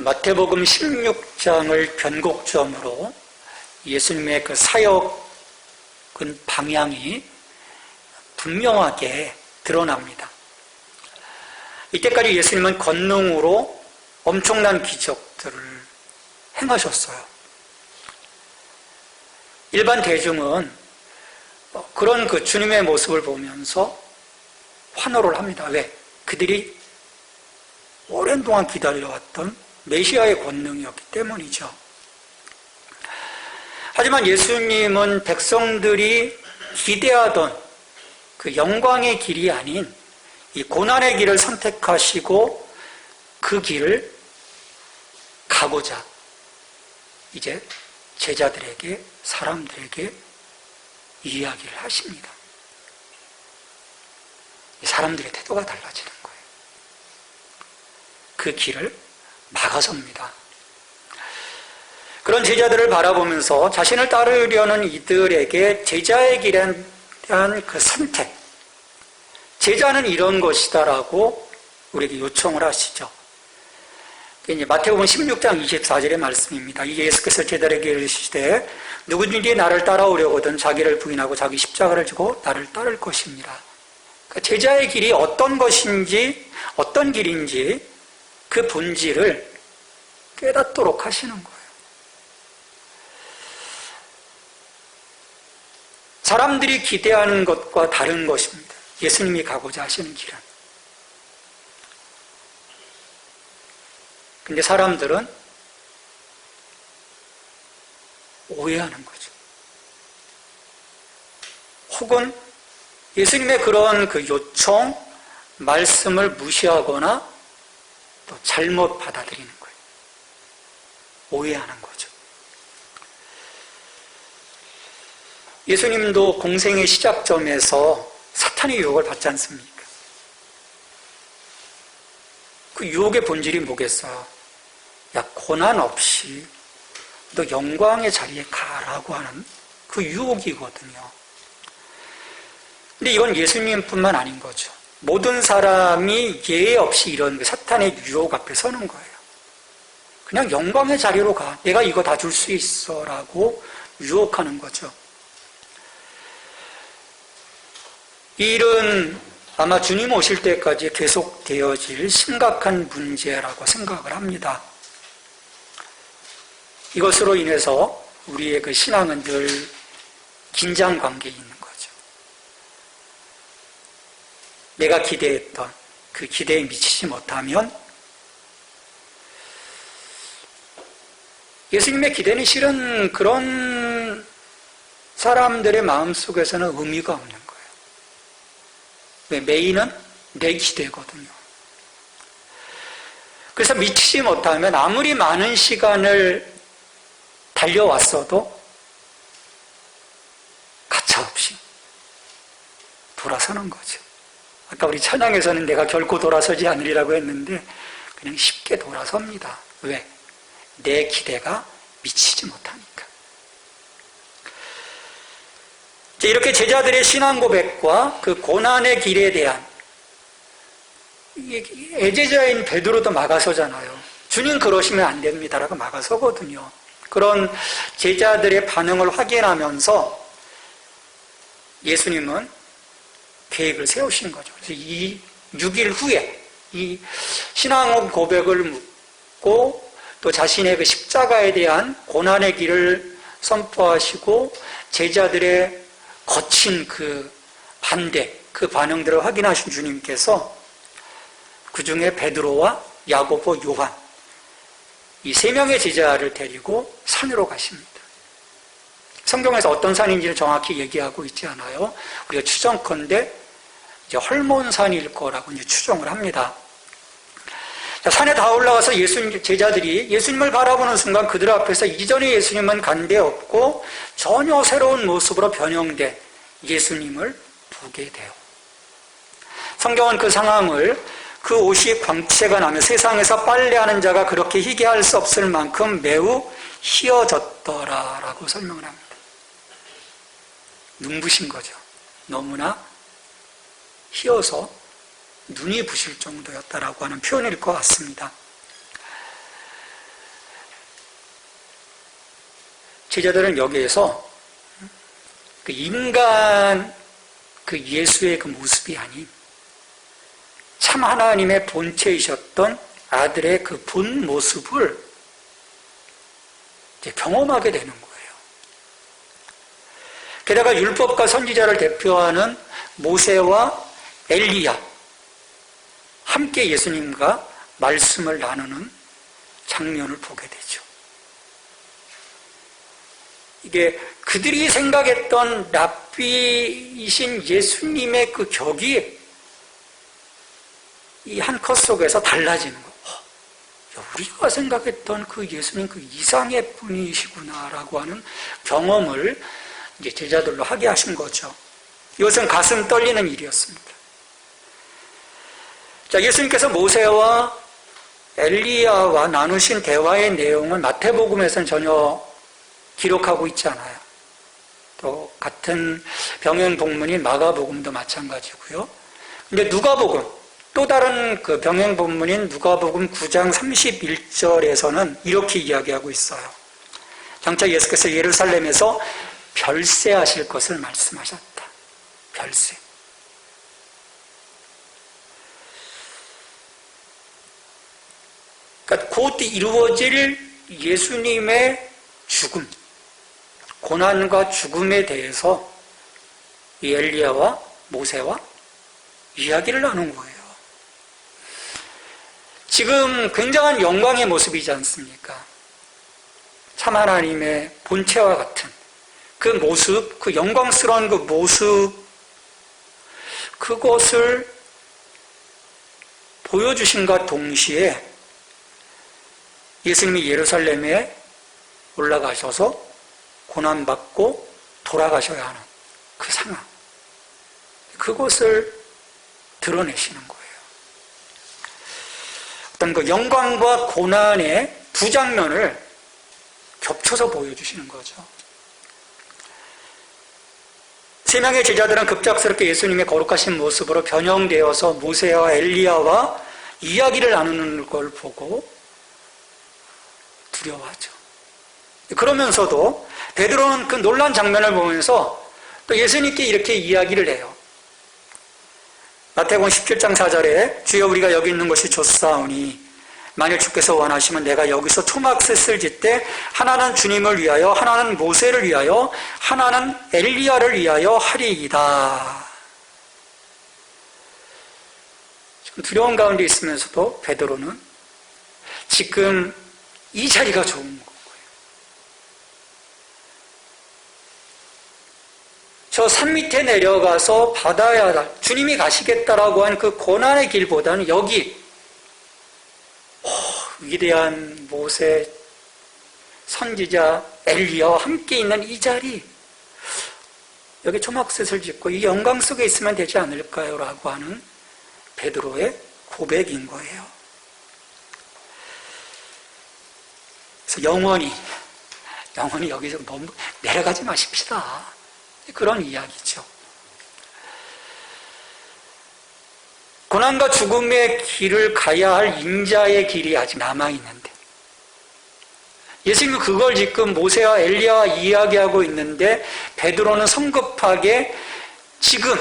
마태복음 16장을 변곡점으로 예수님의 그 사역은 방향이 분명하게 드러납니다. 이때까지 예수님은 권능으로 엄청난 기적들을 행하셨어요. 일반 대중은 그런 그 주님의 모습을 보면서 환호를 합니다. 왜? 그들이 오랜 동안 기다려왔던 메시아의 권능이었기 때문이죠. 하지만 예수님은 백성들이 기대하던 그 영광의 길이 아닌 이 고난의 길을 선택하시고 그 길을 가고자 이제 제자들에게, 사람들에게 이야기를 하십니다. 사람들의 태도가 달라지는 거예요. 그 길을 막아섭니다. 그런 제자들을 바라보면서 자신을 따르려는 이들에게 제자의 길에 대한 그 선택, 제자는 이런 것이다라고 우리에게 요청을 하시죠. 이제 마태복음 16장 24절의 말씀입니다. 이게 예수께서 제자들에게 이르시되 누구든지 나를 따라오려거든 자기를 부인하고 자기 십자가를 지고 나를 따를 것입니다. 그러니까 제자의 길이 어떤 것인지, 어떤 길인지 그 본질을 깨닫도록 하시는 거예요. 사람들이 기대하는 것과 다른 것입니다. 예수님이 가고자 하시는 길은. 근데 사람들은 오해하는 거죠. 혹은 예수님의 그런 그 요청, 말씀을 무시하거나 또 잘못 받아들이는 거예요. 오해하는 거죠. 예수님도 공생의 시작점에서 사탄의 유혹을 받지 않습니까? 그 유혹의 본질이 뭐겠어요? 야, 고난 없이 너 영광의 자리에 가라고 하는 그 유혹이거든요. 근데 이건 예수님뿐만 아닌 거죠. 모든 사람이 예외 없이 이런 사탄의 유혹 앞에 서는 거예요. 그냥 영광의 자리로 가. 내가 이거 다 줄 수 있어. 라고 유혹하는 거죠. 이 일은 아마 주님 오실 때까지 계속되어질 심각한 문제라고 생각을 합니다. 이것으로 인해서 우리의 그 신앙은 늘 긴장 관계에 있는 거죠. 내가 기대했던 그 기대에 미치지 못하면 예수님의 기대는 실은 그런 사람들의 마음속에서는 의미가 없는 거예요. 왜? 메인은 내 기대거든요. 그래서 미치지 못하면 아무리 많은 시간을 달려왔어도 가차없이 돌아서는 거죠. 아까 우리 찬양에서는 내가 결코 돌아서지 않으리라고 했는데 그냥 쉽게 돌아섭니다. 왜? 내 기대가 미치지 못하니까. 이렇게 제자들의 신앙 고백과 그 고난의 길에 대한 애제자인 베드로도 막아서잖아요. 주님 그러시면 안 됩니다라고 막아서거든요. 그런 제자들의 반응을 확인하면서 예수님은 계획을 세우신 거죠. 그래서 이 6일 후에 이 신앙 고백을 묻고 또 자신의 그 십자가에 대한 고난의 길을 선포하시고 제자들의 거친 그 반대, 그 반응들을 확인하신 주님께서 그 중에 베드로와 야고보, 요한 이 3명의 제자를 데리고 산으로 가십니다. 성경에서 어떤 산인지는 정확히 얘기하고 있지 않아요. 우리가 추정컨대 이제 헐몬산일 거라고 이제 추정을 합니다. 자, 산에 다 올라가서 예수님 제자들이 예수님을 바라보는 순간 그들 앞에서 이전에 예수님은 간 데 없고 전혀 새로운 모습으로 변형된 예수님을 보게 돼요. 성경은 그 상황을 그 옷이 광채가 나며 세상에서 빨래하는 자가 그렇게 희게 할 수 없을 만큼 매우 희어졌더라라고 설명을 합니다. 눈부신 거죠. 너무나 희어서 눈이 부실 정도였다라고 하는 표현일 것 같습니다. 제자들은 여기에서 그 인간 그 예수의 그 모습이 아닌 참 하나님의 본체이셨던 아들의 그 본 모습을 이제 경험하게 되는 거예요. 게다가 율법과 선지자를 대표하는 모세와 엘리야 함께 예수님과 말씀을 나누는 장면을 보게 되죠. 이게 그들이 생각했던 랍비이신 예수님의 그 격이 이 한 컷 속에서 달라지는 거예요. 우리가 생각했던 그 예수님 그 이상의 분이시구나라고 하는 경험을 이제 제자들로 하게 하신 거죠. 이것은 가슴 떨리는 일이었습니다. 자, 예수님께서 모세와 엘리야와 나누신 대화의 내용은 마태복음에서는 전혀 기록하고 있지 않아요. 또 같은 병행 본문인 마가복음도 마찬가지고요. 근데 누가복음, 또 다른 그 병행 본문인 누가복음 9장 31절에서는 이렇게 이야기하고 있어요. 장차 예수께서 예루살렘에서 별세하실 것을 말씀하셨다. 별세. 그러니까 곧 이루어질 예수님의 죽음, 고난과 죽음에 대해서 이 엘리야와 모세와 이야기를 나눈 거예요. 지금 굉장한 영광의 모습이지 않습니까? 참 하나님의 본체와 같은 그 모습, 그 영광스러운 그 모습, 그것을 보여주신과 동시에 예수님이 예루살렘에 올라가셔서 고난받고 돌아가셔야 하는 그 상황, 그것을 드러내시는 거예요. 어떤 그 영광과 고난의 두 장면을 겹쳐서 보여주시는 거죠. 세 명의 제자들은 급작스럽게 예수님의 거룩하신 모습으로 변형되어서 모세와 엘리야와 이야기를 나누는 걸 보고 두려워하죠. 그러면서도 베드로는 그 놀란 장면을 보면서 또 예수님께 이렇게 이야기를 해요. 마태복음 17장 4절에 주여 우리가 여기 있는 것이 좋사오니 만일 주께서 원하시면 내가 여기서 초막셋을 짓되 하나는 주님을 위하여 하나는 모세를 위하여 하나는 엘리야를 위하여 하리이다. 좀 두려운 가운데 있으면서도 베드로는 지금 이 자리가 좋은 거예요. 저 산 밑에 내려가서 받아야 할, 주님이 가시겠다라고 하는 그 고난의 길보다는 여기 위대한 모세, 선지자, 엘리야와 함께 있는 이 자리, 여기 초막셋을 짓고 이 영광 속에 있으면 되지 않을까요? 라고 하는 베드로의 고백인 거예요. 그래서 영원히 여기서 너무 내려가지 마십시다. 그런 이야기죠. 고난과 죽음의 길을 가야 할 인자의 길이 아직 남아있는데 예수님은 그걸 지금 모세와 엘리야와 이야기하고 있는데 베드로는 성급하게 지금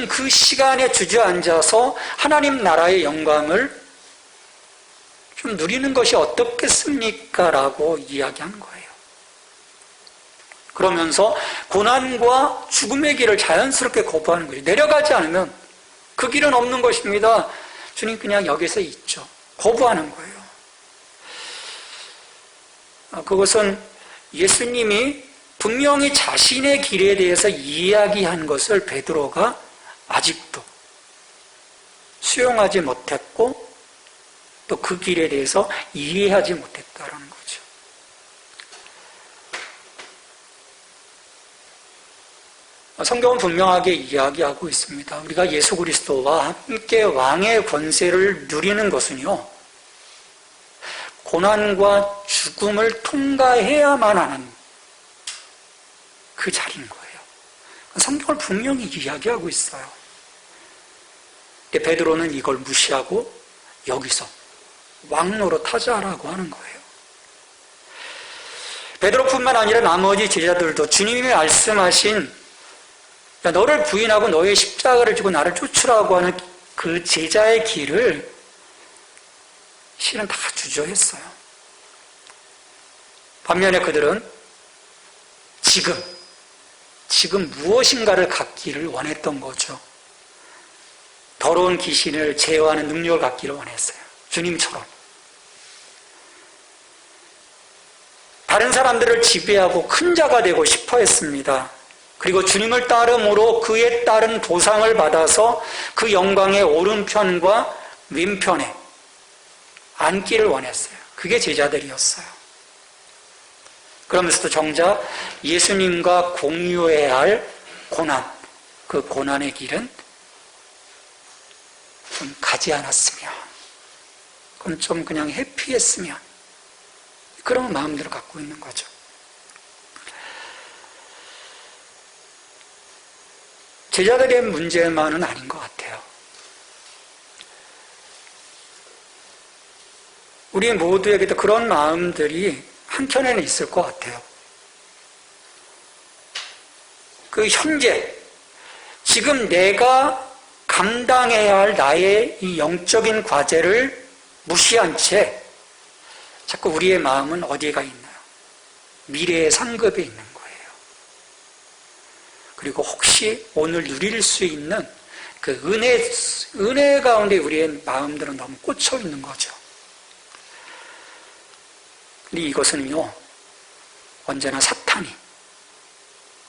그 시간에 주저앉아서 하나님 나라의 영광을 좀 누리는 것이 어떻겠습니까? 라고 이야기하는 거예요. 그러면서 고난과 죽음의 길을 자연스럽게 거부하는 거예요. 내려가지 않으면 그 길은 없는 것입니다. 주님 그냥 여기서 있죠. 거부하는 거예요. 그것은 예수님이 분명히 자신의 길에 대해서 이야기한 것을 베드로가 아직도 수용하지 못했고 또 그 길에 대해서 이해하지 못했다라는 거죠. 성경은 분명하게 이야기하고 있습니다. 우리가 예수 그리스도와 함께 왕의 권세를 누리는 것은요, 고난과 죽음을 통과해야만 하는 그 자리인 거예요. 성경을 분명히 이야기하고 있어요. 근데 베드로는 이걸 무시하고 여기서 왕노릇 하자라고 하는 거예요. 베드로뿐만 아니라 나머지 제자들도 주님이 말씀하신 너를 부인하고 너의 십자가를 지고 나를 쫓으라고 하는 그 제자의 길을 실은 다 주저했어요. 반면에 그들은 지금 무엇인가를 갖기를 원했던 거죠. 더러운 귀신을 제어하는 능력을 갖기를 원했어요. 주님처럼. 다른 사람들을 지배하고 큰 자가 되고 싶어 했습니다. 그리고 주님을 따름으로 그에 따른 보상을 받아서 그 영광의 오른편과 왼편에 앉기를 원했어요. 그게 제자들이었어요. 그러면서도 정작 예수님과 공유해야 할 고난, 그 고난의 길은 좀 가지 않았으면, 그럼 좀 그냥 해피했으면, 그런 마음들을 갖고 있는 거죠. 제자들의 문제만은 아닌 것 같아요. 우리 모두에게도 그런 마음들이 한켠에는 있을 것 같아요. 그 현재, 지금 내가 감당해야 할 나의 이 영적인 과제를 무시한 채 자꾸 우리의 마음은 어디에 가 있나요? 미래의 상급에 있는 거예요. 그리고 혹시 오늘 누릴 수 있는 그 은혜 가운데 우리의 마음들은 너무 꽂혀 있는 거죠. 근데 이것은요, 언제나 사탄이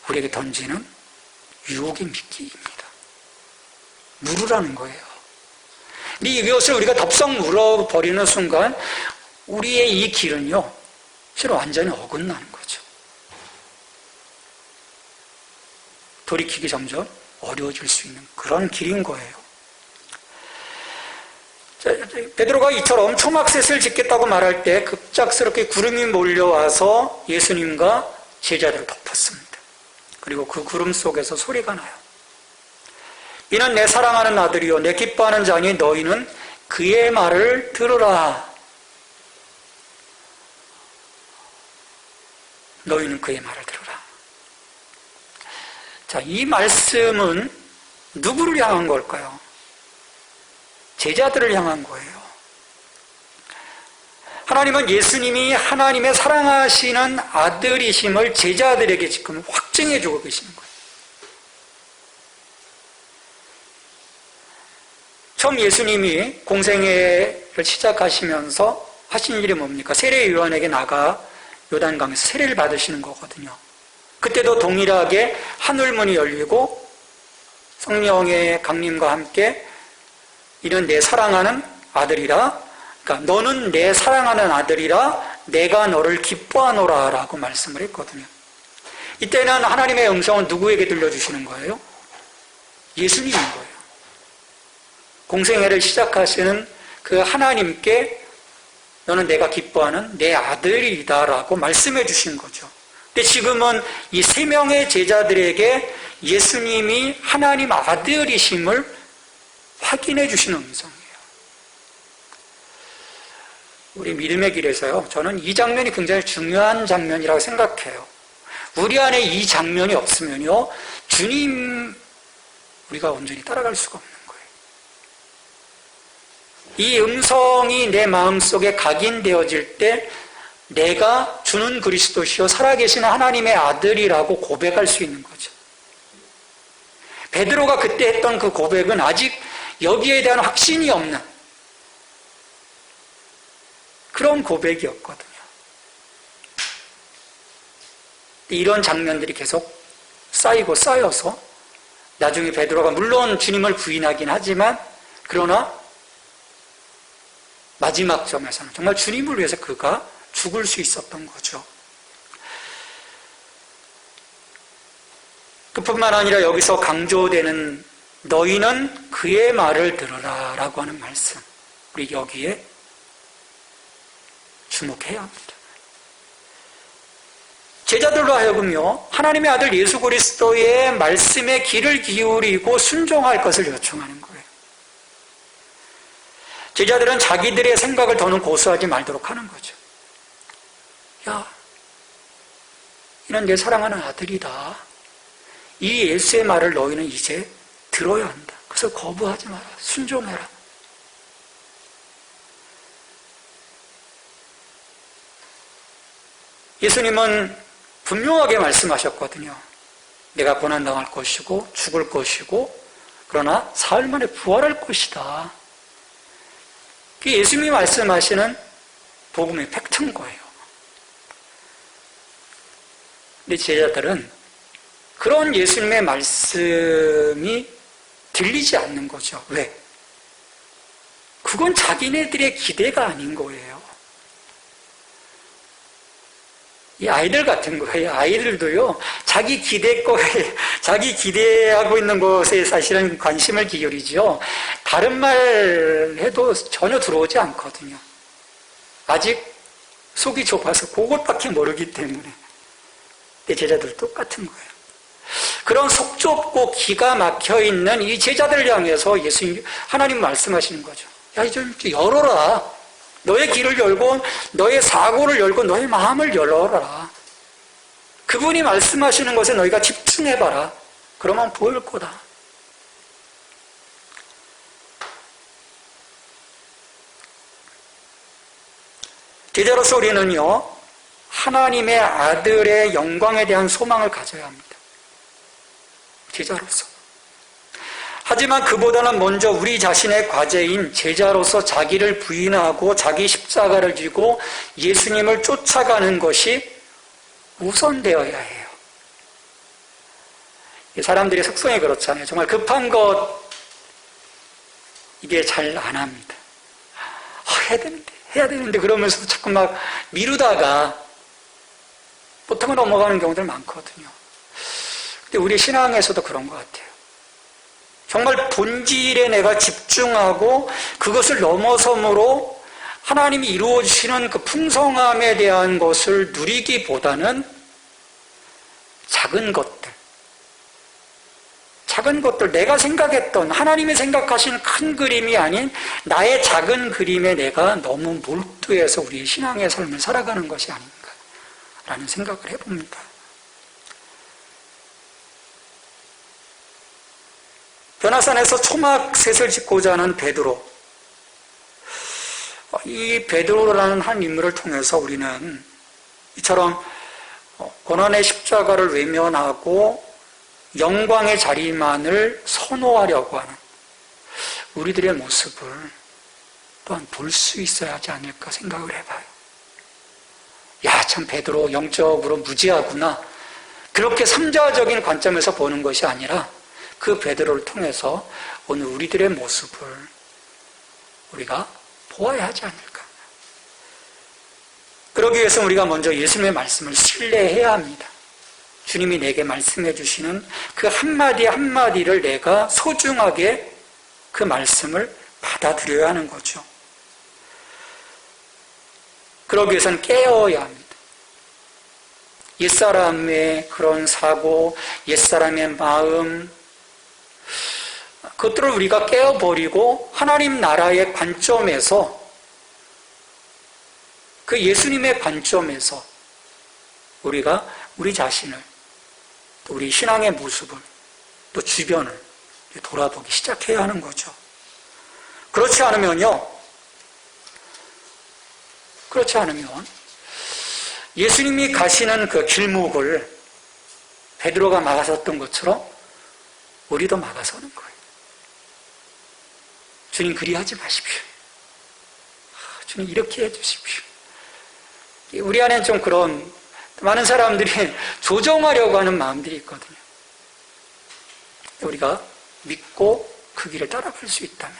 우리에게 던지는 유혹의 미끼입니다. 물으라는 거예요. 근데 이것을 우리가 덥석 물어버리는 순간 우리의 이 길은요, 실은 완전히 어긋나는 거죠. 돌이키기 점점 어려워질 수 있는 그런 길인 거예요. 베드로가 이처럼 초막셋을 짓겠다고 말할 때 급작스럽게 구름이 몰려와서 예수님과 제자들을 덮었습니다. 그리고 그 구름 속에서 소리가 나요. 이는 내 사랑하는 아들이요 내 기뻐하는 자니 너희는 그의 말을 들으라. 너희는 그의 말을 들으라. 자, 이 말씀은 누구를 향한 걸까요? 제자들을 향한 거예요. 하나님은 예수님이 하나님의 사랑하시는 아들이심을 제자들에게 지금 확증해 주고 계시는 거예요. 처음 예수님이 공생애를 시작하시면서 하신 일이 뭡니까? 세례 요한에게 나가 요단강에서 세례를 받으시는 거거든요. 그때도 동일하게 하늘문이 열리고 성령의 강림과 함께 이는 내 사랑하는 아들이라, 그러니까 너는 내 사랑하는 아들이라 내가 너를 기뻐하노라 라고 말씀을 했거든요. 이때는 하나님의 음성은 누구에게 들려주시는 거예요? 예수님인 거예요. 공생애를 시작하시는 그 하나님께 너는 내가 기뻐하는 내 아들이다 라고 말씀해 주신 거죠. 근데 지금은 이 세 명의 제자들에게 예수님이 하나님 아들이심을 확인해 주시는 음성이에요. 우리 믿음의 길에서요, 저는 이 장면이 굉장히 중요한 장면이라고 생각해요. 우리 안에 이 장면이 없으면요, 주님 우리가 온전히 따라갈 수가 없는 거예요. 이 음성이 내 마음속에 각인되어질 때 내가 주는 그리스도시요 살아계신 하나님의 아들이라고 고백할 수 있는 거죠. 베드로가 그때 했던 그 고백은 아직 여기에 대한 확신이 없는 그런 고백이었거든요. 이런 장면들이 계속 쌓여서 나중에 베드로가 물론 주님을 부인하긴 하지만 그러나 마지막 점에서는 정말 주님을 위해서 그가 죽을 수 있었던 거죠. 그뿐만 아니라 여기서 강조되는 너희는 그의 말을 들으라 라고 하는 말씀, 우리 여기에 주목해야 합니다. 제자들로 하여금요, 하나님의 아들 예수 그리스도의 말씀에 귀를 기울이고 순종할 것을 요청하는 거예요. 제자들은 자기들의 생각을 더는 고수하지 말도록 하는 거죠. 야, 이는 내 사랑하는 아들이다. 이 예수의 말을 너희는 이제 들어야 한다. 그래서 거부하지 마라. 순종해라. 예수님은 분명하게 말씀하셨거든요. 내가 고난당할 것이고 죽을 것이고 그러나 사흘 만에 부활할 것이다. 그게 예수님이 말씀하시는 복음의 팩트인 거예요. 근데 제자들은 그런 예수님의 말씀이 들리지 않는 거죠. 왜? 그건 자기네들의 기대가 아닌 거예요. 이 아이들 같은 거예요. 아이들도요, 자기 기대하고 있는 것에 사실은 관심을 기울이죠. 다른 말 해도 전혀 들어오지 않거든요. 아직 속이 좁아서 그것밖에 모르기 때문에. 내 제자들 똑같은 거예요. 그런 속 좁고 기가 막혀 있는 이 제자들을 향해서 하나님 말씀하시는 거죠. 야, 좀 열어라. 너의 귀를 열고 너의 사고를 열고 너의 마음을 열어라. 그분이 말씀하시는 것에 너희가 집중해봐라. 그러면 보일 거다. 제자로서 우리는요, 하나님의 아들의 영광에 대한 소망을 가져야 합니다. 제자로서. 하지만 그보다는 먼저 우리 자신의 과제인 제자로서 자기를 부인하고 자기 십자가를 지고 예수님을 쫓아가는 것이 우선되어야 해요. 사람들의 속성이 그렇잖아요. 정말 급한 것 이게 잘 안 합니다. 해야 되는데 그러면서 자꾸 막 미루다가 보통은 넘어가는 경우들 많거든요. 근데 우리 신앙에서도 그런 것 같아요. 정말 본질에 내가 집중하고 그것을 넘어섬으로 하나님이 이루어주시는 그 풍성함에 대한 것을 누리기보다는 작은 것들, 내가 생각했던 하나님이 생각하신 큰 그림이 아닌 나의 작은 그림에 내가 너무 몰두해서 우리의 신앙의 삶을 살아가는 것이 아닌가라는 생각을 해봅니다. 변화산에서 초막셋을 짓고자 하는 베드로, 이 베드로라는 한 인물을 통해서 우리는 이처럼 고난의 십자가를 외면하고 영광의 자리만을 선호하려고 하는 우리들의 모습을 또한 볼 수 있어야 하지 않을까 생각을 해봐요. 야, 참 베드로 영적으로 무지하구나. 그렇게 삼자적인 관점에서 보는 것이 아니라 그 베드로를 통해서 오늘 우리들의 모습을 우리가 보아야 하지 않을까. 그러기 위해서는 우리가 먼저 예수님의 말씀을 신뢰해야 합니다. 주님이 내게 말씀해 주시는 그 한마디 한마디를 내가 소중하게 그 말씀을 받아들여야 하는 거죠. 그러기 위해서는 깨어야 합니다. 옛사람의 그런 사고, 옛사람의 마음, 그것들을 우리가 깨어버리고 하나님 나라의 관점에서, 그 예수님의 관점에서 우리가 우리 자신을, 또 우리 신앙의 모습을, 또 주변을 돌아보기 시작해야 하는 거죠. 그렇지 않으면 예수님이 가시는 그 길목을 베드로가 막아섰던 것처럼 우리도 막아서는 거예요. 주님 그리 하지 마십시오. 주님 이렇게 해주십시오. 우리 안에는 좀 그런 많은 사람들이 조정하려고 하는 마음들이 있거든요. 우리가 믿고 그 길을 따라갈 수 있다면,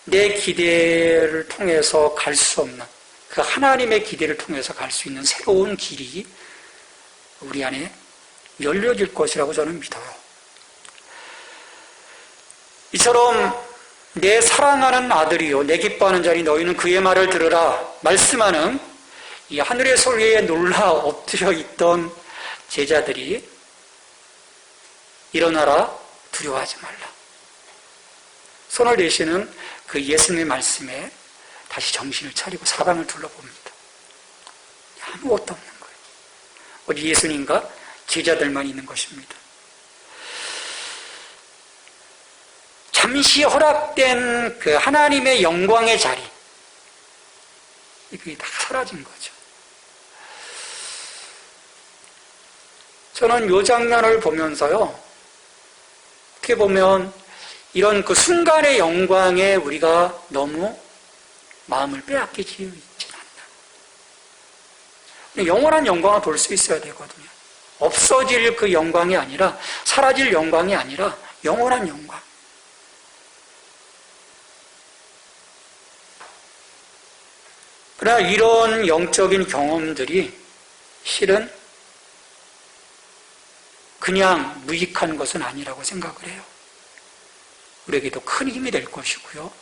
내 기대를 통해서 갈 수 없는 그 하나님의 기대를 통해서 갈 수 있는 새로운 길이 우리 안에 열려질 것이라고 저는 믿어요. 이처럼 내 사랑하는 아들이요 내 기뻐하는 자니 너희는 그의 말을 들으라 말씀하는 이 하늘의 소리에 놀라 엎드려 있던 제자들이 일어나라 두려워하지 말라 손을 내시는 그 예수님의 말씀에 다시 정신을 차리고 사방을 둘러봅니다. 아무것도 없는 거예요. 오직 예수님과 제자들만 있는 것입니다. 잠시 허락된 그 하나님의 영광의 자리, 이게 다 사라진 거죠. 저는 이 장면을 보면서요, 어떻게 보면 이런 그 순간의 영광에 우리가 너무 마음을 빼앗기지 않나. 영원한 영광을 볼 수 있어야 되거든요. 없어질 그 영광이 아니라, 사라질 영광이 아니라 영원한 영광. 그러나 이런 영적인 경험들이 실은 그냥 무익한 것은 아니라고 생각을 해요. 우리에게도 큰 힘이 될 것이고요.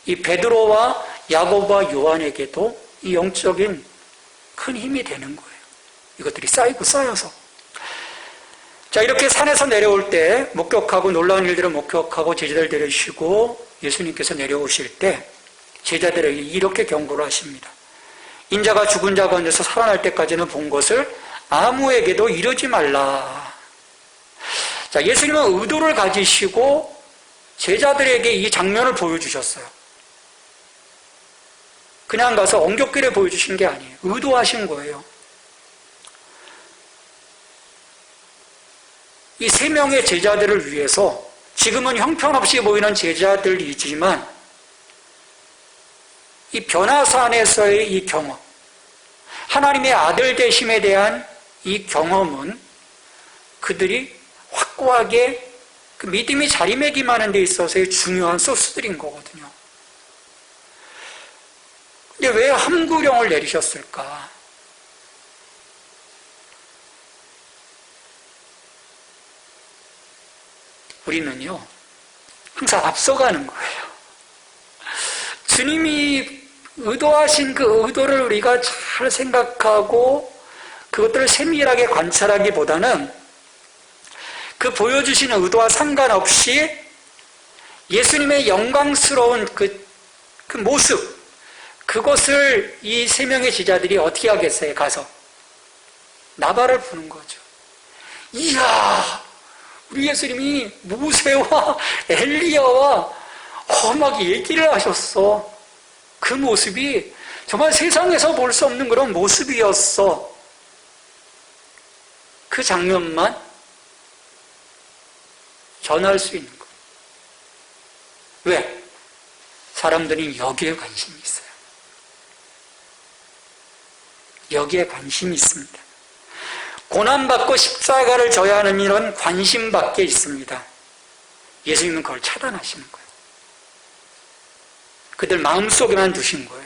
이 베드로와 야고보와 요한에게도 이 영적인 큰 힘이 되는 거예요. 이것들이 쌓이고 쌓여서. 자, 이렇게 산에서 내려올 때 목격하고 놀라운 일들을 목격하고 제자들 데리시고 예수님께서 내려오실 때 제자들에게 이렇게 경고를 하십니다. 인자가 죽은 자 가운데서 살아날 때까지는 본 것을 아무에게도 이르지 말라. 자, 예수님은 의도를 가지시고 제자들에게 이 장면을 보여주셨어요. 그냥 가서 엉겹길에 보여주신 게 아니에요. 의도하신 거예요. 이 3명의 제자들을 위해서 지금은 형편없이 보이는 제자들이지만 이 변화산에서의 이 경험, 하나님의 아들 되심에 대한 이 경험은 그들이 확고하게 그 믿음이 자리매김하는 데 있어서의 중요한 소스들인 거거든요. 근데 왜 함구령을 내리셨을까? 우리는요, 항상 앞서가는 거예요. 주님이 의도하신 그 의도를 우리가 잘 생각하고 그것들을 세밀하게 관찰하기보다는 그 보여주시는 의도와 상관없이 예수님의 영광스러운 그 모습, 그것을 이 3명의 제자들이 어떻게 하겠어요? 가서 나발을 부는 거죠. 이야, 우리 예수님이 모세와 엘리야와 막 얘기를 하셨어. 그 모습이 정말 세상에서 볼 수 없는 그런 모습이었어. 그 장면만 전할 수 있는 거예요. 왜? 사람들이 여기에 관심이 있어요. 여기에 관심이 있습니다. 고난받고 십자가를 져야 하는 이런 관심밖에 있습니다. 예수님은 그걸 차단하시는 거예요. 그들 마음속에만 두신 거예요.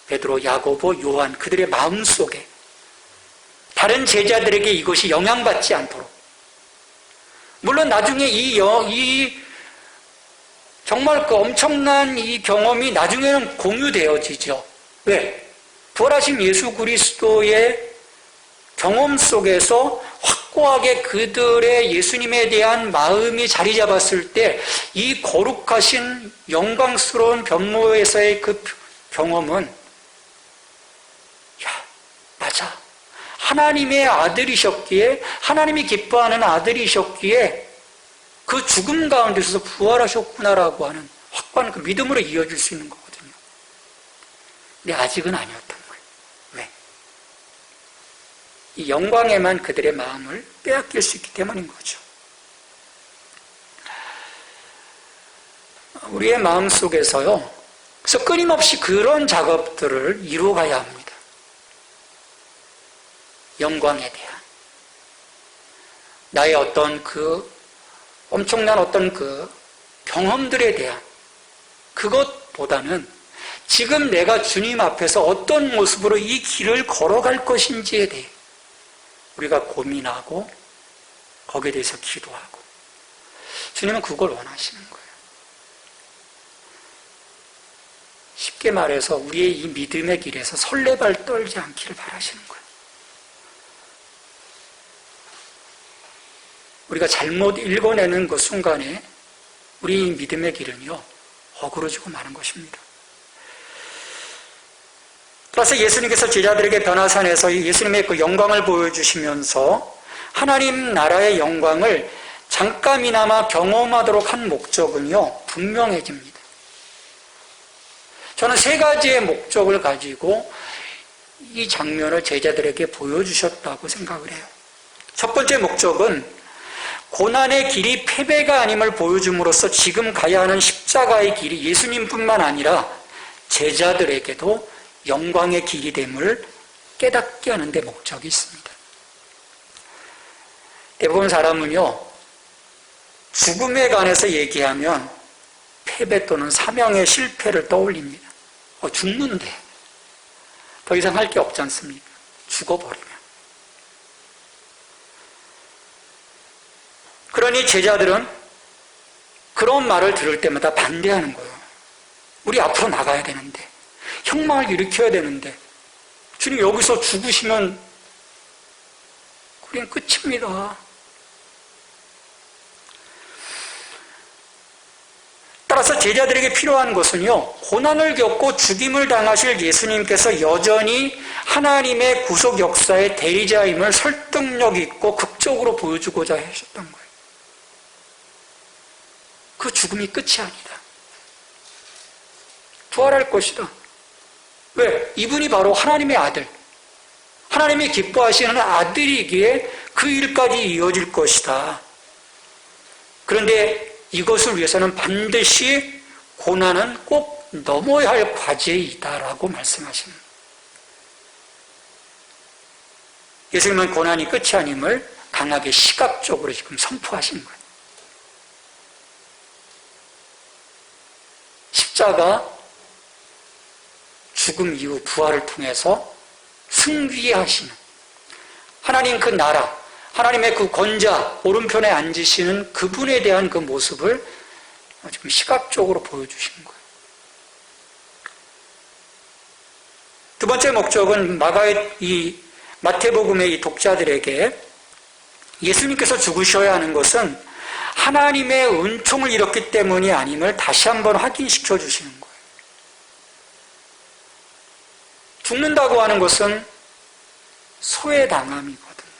베드로, 야고보, 요한, 그들의 마음속에 다른 제자들에게 이것이 영향받지 않도록. 물론 나중에 정말 그 엄청난 이 경험이 나중에는 공유되어지죠. 왜? 부활하신 예수 그리스도의 경험 속에서 확고하게 그들의 예수님에 대한 마음이 자리 잡았을 때 이 거룩하신 영광스러운 변모에서의 그 경험은 맞아. 하나님의 아들이셨기에, 하나님이 기뻐하는 아들이셨기에 그 죽음 가운데서 부활하셨구나라고 하는 확고한 그 믿음으로 이어질 수 있는 거거든요. 근데 아직은 아니었던 거예요. 왜? 이 영광에만 그들의 마음을 빼앗길 수 있기 때문인 거죠. 우리의 마음 속에서요, 그래서 끊임없이 그런 작업들을 이루어가야 합니다. 영광에 대한, 나의 어떤 그 엄청난 어떤 그 경험들에 대한, 그것보다는 지금 내가 주님 앞에서 어떤 모습으로 이 길을 걸어갈 것인지에 대해 우리가 고민하고 거기에 대해서 기도하고, 주님은 그걸 원하시는 거예요. 쉽게 말해서 우리의 이 믿음의 길에서 설레발 떨지 않기를 바라시는 거예요. 우리가 잘못 읽어내는 그 순간에 우리 믿음의 길은요, 어그러지고 마는 것입니다. 따라서 예수님께서 제자들에게 변화산에서 예수님의 그 영광을 보여주시면서 하나님 나라의 영광을 잠깐이나마 경험하도록 한 목적은요, 분명해집니다. 저는 세 가지의 목적을 가지고 이 장면을 제자들에게 보여주셨다고 생각을 해요. 첫 번째 목적은 고난의 길이 패배가 아님을 보여줌으로써 지금 가야 하는 십자가의 길이 예수님뿐만 아니라 제자들에게도 영광의 길이 됨을 깨닫게 하는 데 목적이 있습니다. 대부분 사람은요, 죽음에 관해서 얘기하면 패배 또는 사명의 실패를 떠올립니다. 죽는데 더 이상 할 게 없지 않습니까? 죽어버리면. 그러니 제자들은 그런 말을 들을 때마다 반대하는 거예요. 우리 앞으로 나가야 되는데, 혁명을 일으켜야 되는데, 주님 여기서 죽으시면 그냥 끝입니다. 따라서 제자들에게 필요한 것은요, 고난을 겪고 죽임을 당하실 예수님께서 여전히 하나님의 구속 역사의 대리자임을 설득력 있고 극적으로 보여주고자 하셨던 거예요. 그 죽음이 끝이 아니다. 부활할 것이다. 왜? 이분이 바로 하나님의 아들, 하나님이 기뻐하시는 아들이기에 그 일까지 이어질 것이다. 그런데 이것을 위해서는 반드시 고난은 꼭 넘어야 할 과제이다라고 말씀하십니다. 예수님은 고난이 끝이 아님을 강하게 시각적으로 지금 선포하신 거예요. 십자가 죽음 이후 부활을 통해서 승리하시는 하나님 그 나라, 하나님의 그 권자 오른편에 앉으시는 그분에 대한 그 모습을 지금 시각적으로 보여주신 거예요. 두 번째 목적은 마태복음의 이 독자들에게 예수님께서 죽으셔야 하는 것은 하나님의 은총을 잃었기 때문이 아님을 다시 한번 확인시켜 주시는 거예요. 죽는다고 하는 것은 소외당함이거든요.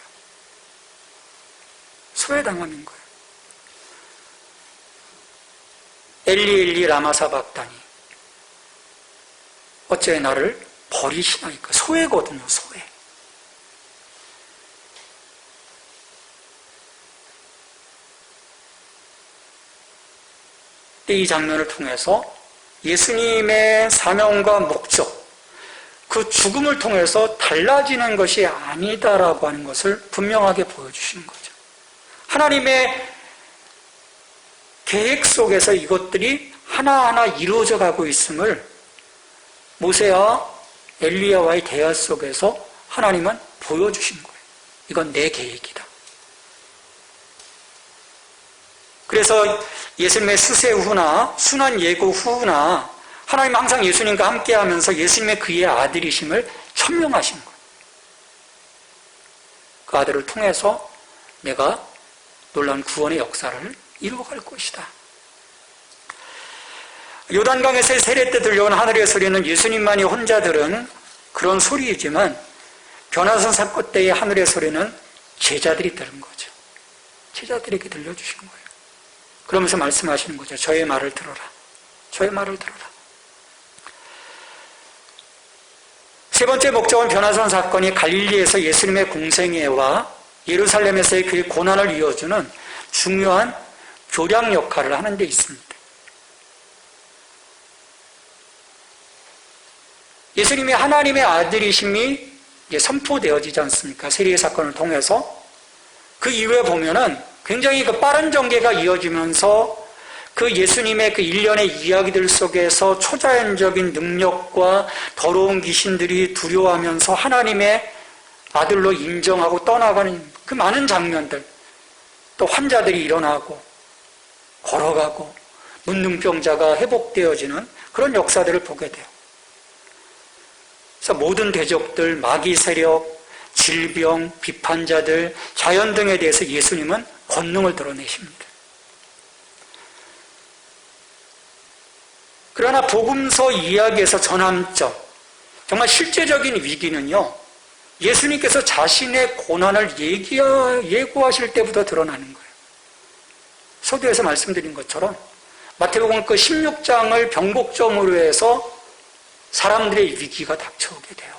소외당함인 거예요. 엘리 엘리 라마 사박다니 어째 나를 버리시나이까. 소외거든요. 소외. 이 장면을 통해서 예수님의 사명과 목적, 그 죽음을 통해서 달라지는 것이 아니다라고 하는 것을 분명하게 보여주시는 거죠. 하나님의 계획 속에서 이것들이 하나하나 이루어져 가고 있음을 모세와 엘리야와의 대화 속에서 하나님은 보여주신 거예요. 이건 내 계획이다. 그래서 예수님의 수세 후나 순환 예고 후나 하나님은 항상 예수님과 함께하면서 예수님의 그의 아들이심을 천명하신 거예요. 그 아들을 통해서 내가 놀라운 구원의 역사를 이루어갈 것이다. 요단강에서의 세례 때 들려온 하늘의 소리는 예수님만이 혼자 들은 그런 소리이지만 변화산 사건 때의 하늘의 소리는 제자들이 들은 거죠. 제자들에게 들려주신 거예요. 그러면서 말씀하시는 거죠. 저의 말을 들어라. 저의 말을 들어라. 세 번째 목적은 변화산 사건이 갈릴리에서 예수님의 공생애와 예루살렘에서의 그의 고난을 이어주는 중요한 교량 역할을 하는 데 있습니다. 예수님이 하나님의 아들이심이 선포되어지지 않습니까? 세리의 사건을 통해서. 그 이후에 보면은 굉장히 그 빠른 전개가 이어지면서 그 예수님의 그 일련의 이야기들 속에서 초자연적인 능력과 더러운 귀신들이 두려워하면서 하나님의 아들로 인정하고 떠나가는 그 많은 장면들, 또 환자들이 일어나고 걸어가고 문둥병자가 회복되어지는 그런 역사들을 보게 돼요. 그래서 모든 대적들, 마귀 세력, 질병, 비판자들, 자연 등에 대해서 예수님은 권능을 드러내십니다. 그러나 복음서 이야기에서 전함점, 정말 실제적인 위기는요, 예수님께서 자신의 고난을 예고하실 때부터 드러나는 거예요. 서두에서 말씀드린 것처럼 마태복음 그 16장을 병곡점으로 해서 사람들의 위기가 닥쳐오게 돼요.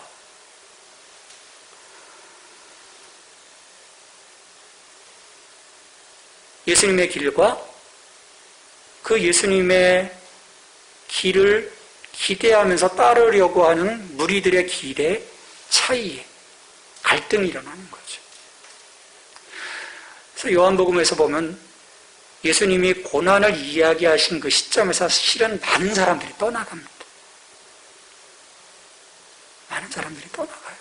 예수님의 길과 그 예수님의 길을 기대하면서 따르려고 하는 무리들의 길의 차이에 갈등이 일어나는 거죠. 그래서 요한복음에서 보면 예수님이 고난을 이야기하신 그 시점에서 실은 많은 사람들이 떠나갑니다. 많은 사람들이 떠나가요.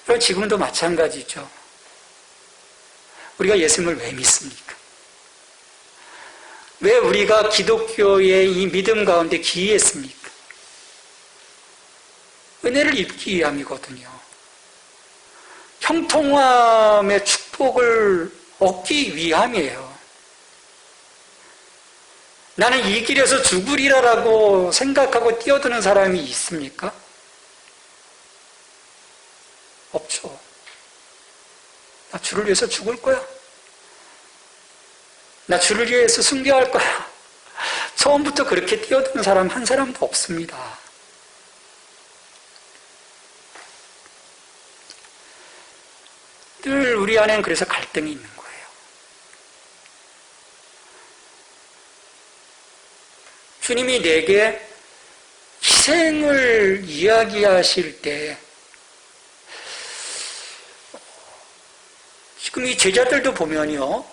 그럼 지금도 마찬가지죠. 우리가 예수님을 왜 믿습니까? 왜 우리가 기독교의 이 믿음 가운데 기이했습니까? 은혜를 입기 위함이거든요. 형통함의 축복을 얻기 위함이에요. 나는 이 길에서 죽으리라라고 생각하고 뛰어드는 사람이 있습니까? 없죠. 나 주를 위해서 죽을 거야. 나 주를 위해서 순교할 거야. 처음부터 그렇게 뛰어드는 사람 한 사람도 없습니다. 늘 우리 안에는 그래서 갈등이 있는 거예요. 주님이 내게 희생을 이야기하실 때 지금 이 제자들도 보면요,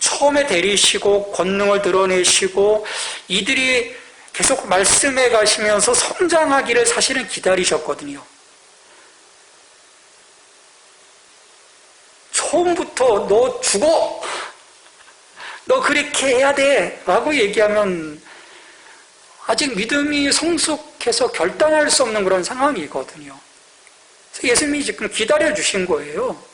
처음에 데리시고 권능을 드러내시고 이들이 계속 말씀해 가시면서 성장하기를 사실은 기다리셨거든요. 처음부터 너 죽어! 너 그렇게 해야 돼! 라고 얘기하면 아직 믿음이 성숙해서 결단할 수 없는 그런 상황이거든요. 그래서 예수님이 지금 기다려주신 거예요.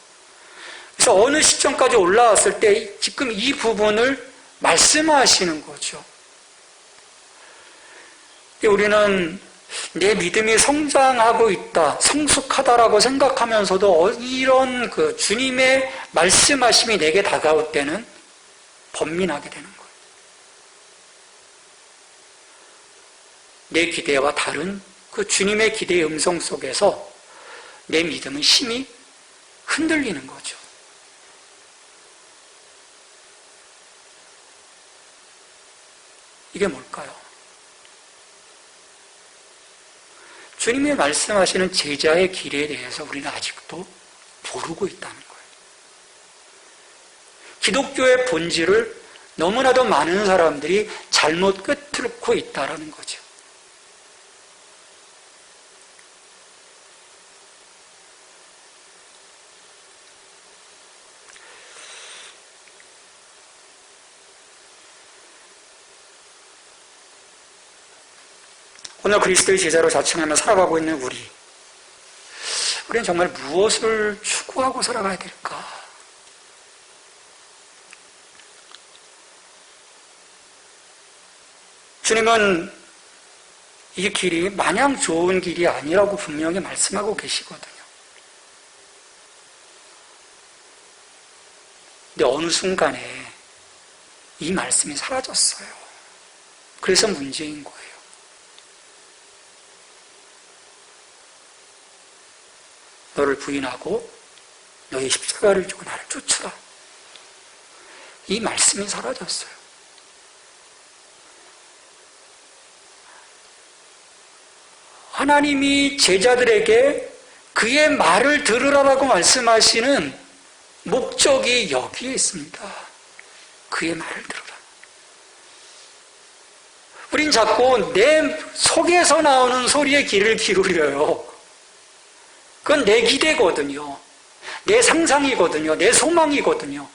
그래서 어느 시점까지 올라왔을 때 지금 이 부분을 말씀하시는 거죠. 우리는 내 믿음이 성장하고 있다, 성숙하다라고 생각하면서도 이런 그 주님의 말씀하심이 내게 다가올 때는 번민하게 되는 거예요. 내 기대와 다른 그 주님의 기대의 음성 속에서 내 믿음은 심히 흔들리는 거죠. 이게 뭘까요? 주님이 말씀하시는 제자의 길에 대해서 우리는 아직도 모르고 있다는 거예요. 기독교의 본질을 너무나도 많은 사람들이 잘못 꿰뚫고 있다는 거죠. 오늘 그리스도의 제자로 자칭하며 살아가고 있는 우리는 정말 무엇을 추구하고 살아가야 될까? 주님은 이 길이 마냥 좋은 길이 아니라고 분명히 말씀하고 계시거든요. 근데 어느 순간에 이 말씀이 사라졌어요. 그래서 문제인 거예요. 너를 부인하고 너의 십자가를 지고 나를 쫓으라. 이 말씀이 사라졌어요. 하나님이 제자들에게 그의 말을 들으라라고 말씀하시는 목적이 여기에 있습니다. 그의 말을 들으라. 우린 자꾸 내 속에서 나오는 소리에 귀를 기울여요. 그건 내 기대거든요. 내 상상이거든요. 내 소망이거든요.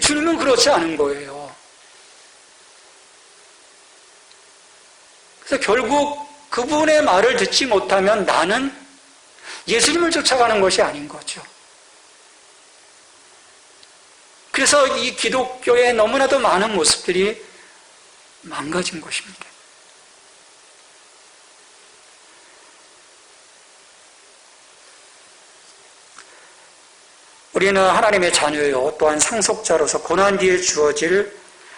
주님은 그렇지 않은 거예요. 그래서 결국 그분의 말을 듣지 못하면 나는 예수님을 쫓아가는 것이 아닌 거죠. 그래서 이 기독교의 너무나도 많은 모습들이 망가진 것입니다. 우리는 하나님의 자녀요, 또한 상속자로서 고난 뒤에 주어질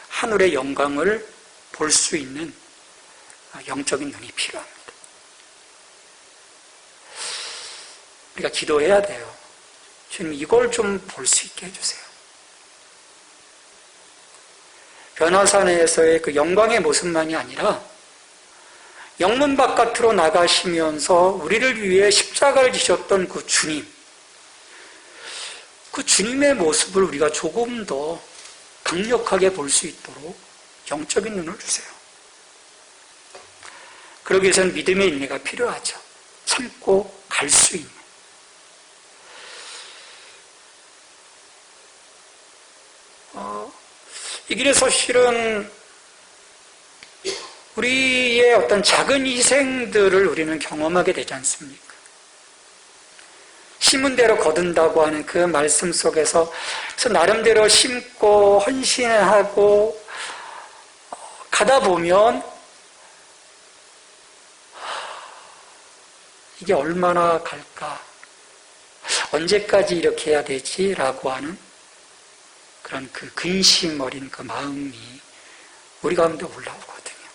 하늘의 영광을 볼 수 있는 영적인 눈이 필요합니다. 우리가 기도해야 돼요. 주님, 이걸 좀 볼 수 있게 해주세요. 변화산에서의 그 영광의 모습만이 아니라 영문 바깥으로 나가시면서 우리를 위해 십자가를 지셨던 그 주님, 그 주님의 모습을 우리가 조금 더 강력하게 볼 수 있도록 영적인 눈을 주세요. 그러기 위해서는 믿음의 인내가 필요하죠. 참고 갈 수 있는. 이 길에서 실은 우리의 어떤 작은 희생들을 우리는 경험하게 되지 않습니까? 심은 대로 거둔다고 하는 그 말씀 속에서 나름대로 심고 헌신하고 가다 보면 이게 얼마나 갈까? 언제까지 이렇게 해야 되지? 라고 하는 그런 그 근심 어린 그 마음이 우리 가운데 올라오거든요.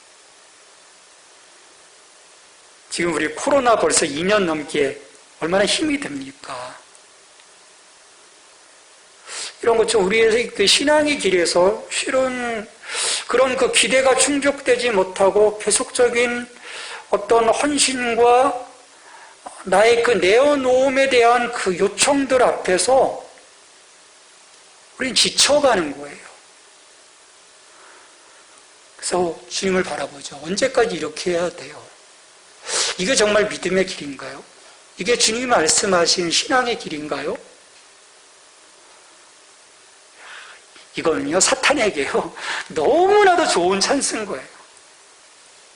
지금 우리 코로나 벌써 2년 넘게 얼마나 힘이 듭니까? 이런 것처럼 우리의 그 신앙의 길에서 실은 그런 그 기대가 충족되지 못하고 계속적인 어떤 헌신과 나의 그 내어놓음에 대한 그 요청들 앞에서 우리는 지쳐가는 거예요. 그래서 주님을 바라보죠. 언제까지 이렇게 해야 돼요? 이게 정말 믿음의 길인가요? 이게 주님이 말씀하신 신앙의 길인가요? 이거는요, 사탄에게요, 너무나도 좋은 찬스인 거예요.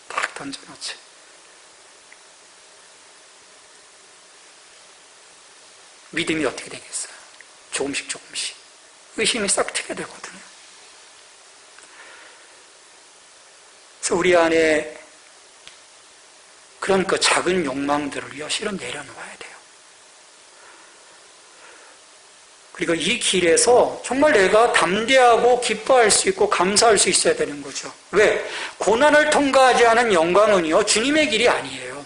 딱 던져놓죠. 믿음이 어떻게 되겠어요? 조금씩 조금씩. 의심이 싹 트게 되거든요. 그래서 우리 안에 그런 그 작은 욕망들을요, 실은 내려놓아야 돼요. 그리고 이 길에서 정말 내가 담대하고 기뻐할 수 있고 감사할 수 있어야 되는 거죠. 왜? 고난을 통과하지 않은 영광은요, 주님의 길이 아니에요.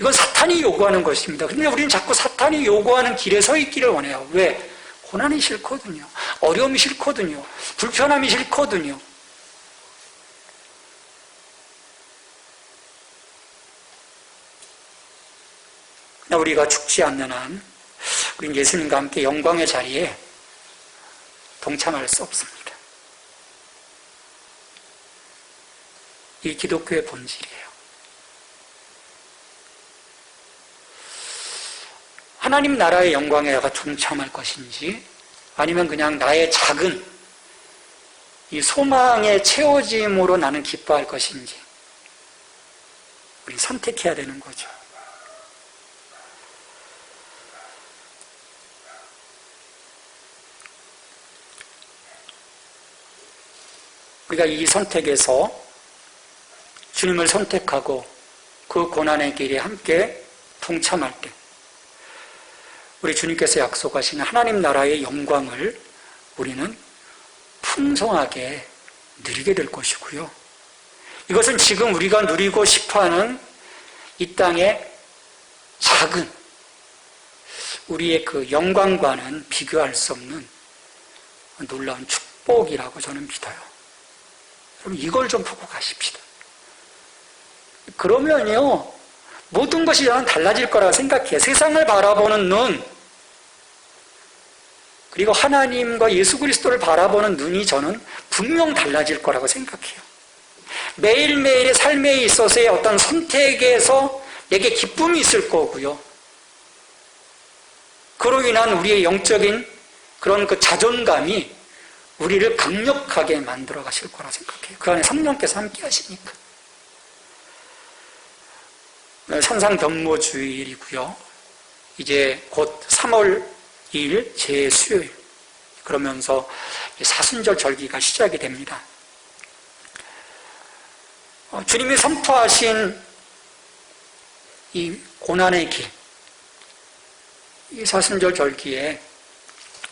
이건 사탄이 요구하는 것입니다. 근데 우리는 자꾸 사탄이 요구하는 길에 서 있기를 원해요. 왜? 고난이 싫거든요. 어려움이 싫거든요. 불편함이 싫거든요. 우리가 죽지 않는 한 우리는 예수님과 함께 영광의 자리에 동참할 수 없습니다. 이 기독교의 본질이에요. 하나님 나라의 영광에 내가 동참할 것인지 아니면 그냥 나의 작은 이 소망의 채워짐으로 나는 기뻐할 것인지 우리는 선택해야 되는 거죠. 우리가 이 선택에서 주님을 선택하고 그 고난의 길에 함께 동참할 때 우리 주님께서 약속하신 하나님 나라의 영광을 우리는 풍성하게 누리게 될 것이고요. 이것은 지금 우리가 누리고 싶어하는 이 땅의 작은 우리의 그 영광과는 비교할 수 없는 놀라운 축복이라고 저는 믿어요. 그럼 이걸 좀 보고 가십시다. 그러면요, 모든 것이 저는 달라질 거라고 생각해요. 세상을 바라보는 눈, 그리고 하나님과 예수 그리스도를 바라보는 눈이 저는 분명 달라질 거라고 생각해요. 매일매일의 삶에 있어서의 어떤 선택에서 내게 기쁨이 있을 거고요. 그로 인한 우리의 영적인 그런 그 자존감이 우리를 강력하게 만들어 가실 거라 생각해요. 그 안에 성령께서 함께 하시니까. 산상변모주일이고요. 이제 곧 3월 2일 제수요일. 그러면서 사순절 절기가 시작이 됩니다. 주님이 선포하신 이 고난의 길, 이 사순절 절기에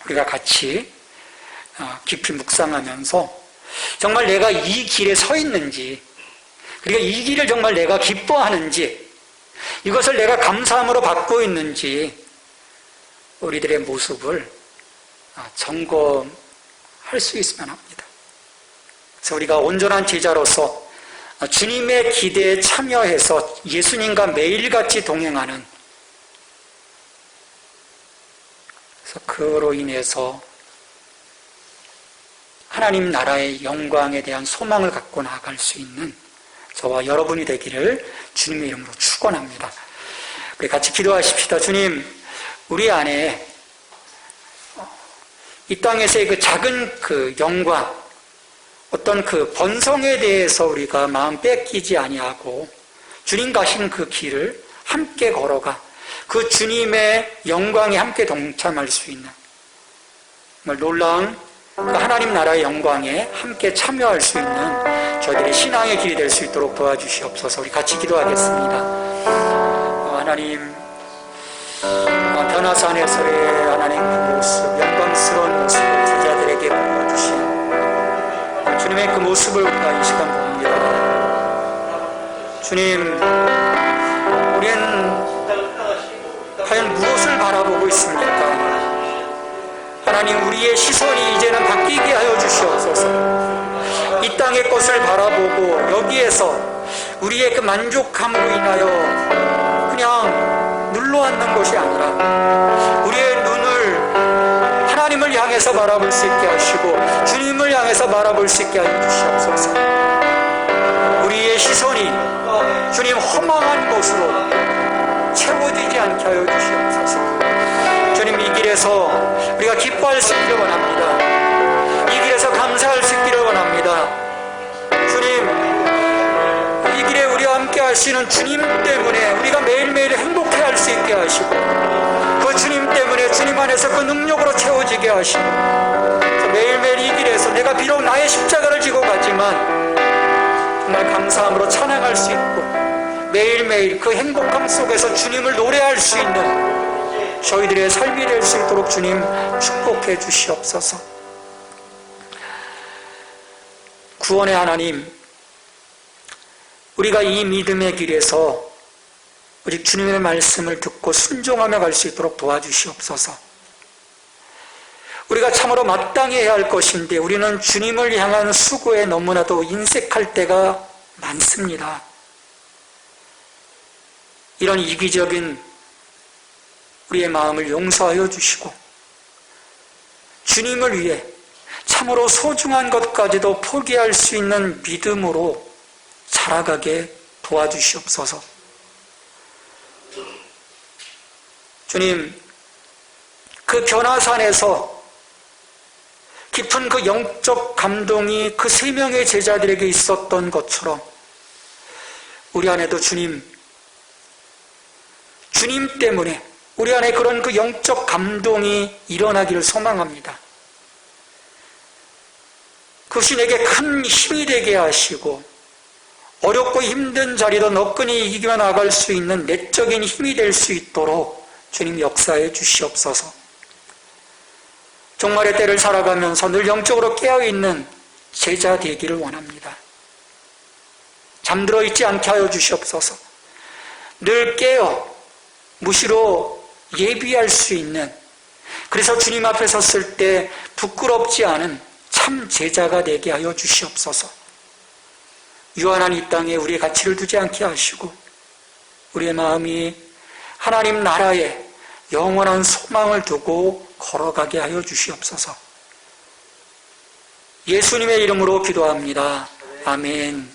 우리가 같이 깊이 묵상하면서 정말 내가 이 길에 서 있는지, 그리고 이 길을 정말 내가 기뻐하는지, 이것을 내가 감사함으로 받고 있는지 우리들의 모습을 점검할 수 있으면 합니다. 그래서 우리가 온전한 제자로서 주님의 기대에 참여해서 예수님과 매일같이 동행하는, 그래서 그로 인해서 하나님 나라의 영광에 대한 소망을 갖고 나아갈 수 있는 저와 여러분이 되기를 주님의 이름으로 축원합니다. 우리 같이 기도하십시다. 주님, 우리 안에 이 땅에서의 그 작은 그 영광, 어떤 그 번성에 대해서 우리가 마음 뺏기지 아니하고 주님 가신 그 길을 함께 걸어가 그 주님의 영광에 함께 동참할 수 있는 정말 놀라운 그 하나님 나라의 영광에 함께 참여할 수 있는 저희들의 신앙의 길이 될 수 있도록 도와주시옵소서. 우리 같이 기도하겠습니다. 하나님, 변화산에서의 하나님 그 모습, 영광스러운 모습을 제자들에게 보여주신 주님의 그 모습을 우리가 이 시간 봅니다. 주님, 우리는 과연 무엇을 바라보고 있습니까? 하나님, 우리의 시선이 이제는 바뀌게 하여 주시옵소서. 이 땅의 것을 바라보고 여기에서 우리의 그 만족함으로 인하여 그냥 눌러앉는 것이 아니라 우리의 눈을 하나님을 향해서 바라볼 수 있게 하시고 주님을 향해서 바라볼 수 있게 하여 주시옵소서. 우리의 시선이 주님 허망한 곳으로 채워지지 않게 하여 주시옵소서. 주님, 이 길에서 우리가 기뻐할 수 있기를 원합니다. 이 길에서 감사할 수 있기를 원합니다. 주님, 이 길에 우리와 함께 하시는 주님 때문에 우리가 매일매일 행복해할 수 있게 하시고 그 주님 때문에 주님 안에서 그 능력으로 채워지게 하시고 매일매일 이 길에서 내가 비록 나의 십자가를 지고 가지만 정말 감사함으로 찬양할 수 있고 매일매일 그 행복함 속에서 주님을 노래할 수 있는 저희들의 삶이 될 수 있도록 주님 축복해 주시옵소서. 구원의 하나님, 우리가 이 믿음의 길에서 오직 주님의 말씀을 듣고 순종하며 갈 수 있도록 도와주시옵소서. 우리가 참으로 마땅히 해야 할 것인데 우리는 주님을 향한 수고에 너무나도 인색할 때가 많습니다. 이런 이기적인 우리의 마음을 용서하여 주시고 주님을 위해 참으로 소중한 것까지도 포기할 수 있는 믿음으로 자라가게 도와주시옵소서. 주님, 그 변화산에서 깊은 그 영적 감동이 그 3명의 제자들에게 있었던 것처럼 우리 안에도 주님 때문에 우리 안에 그런 그 영적 감동이 일어나기를 소망합니다. 그것이 내게 큰 힘이 되게 하시고 어렵고 힘든 자리도 너끈히 이기며 나갈 수 있는 내적인 힘이 될 수 있도록 주님 역사해 주시옵소서. 종말의 때를 살아가면서 늘 영적으로 깨어있는 제자 되기를 원합니다. 잠들어 있지 않게 하여 주시옵소서. 늘 깨어 무시로 예비할 수 있는, 그래서 주님 앞에 섰을 때 부끄럽지 않은 참 제자가 되게 하여 주시옵소서. 유한한 이 땅에 우리의 가치를 두지 않게 하시고 우리의 마음이 하나님 나라에 영원한 소망을 두고 걸어가게 하여 주시옵소서. 예수님의 이름으로 기도합니다. 아멘.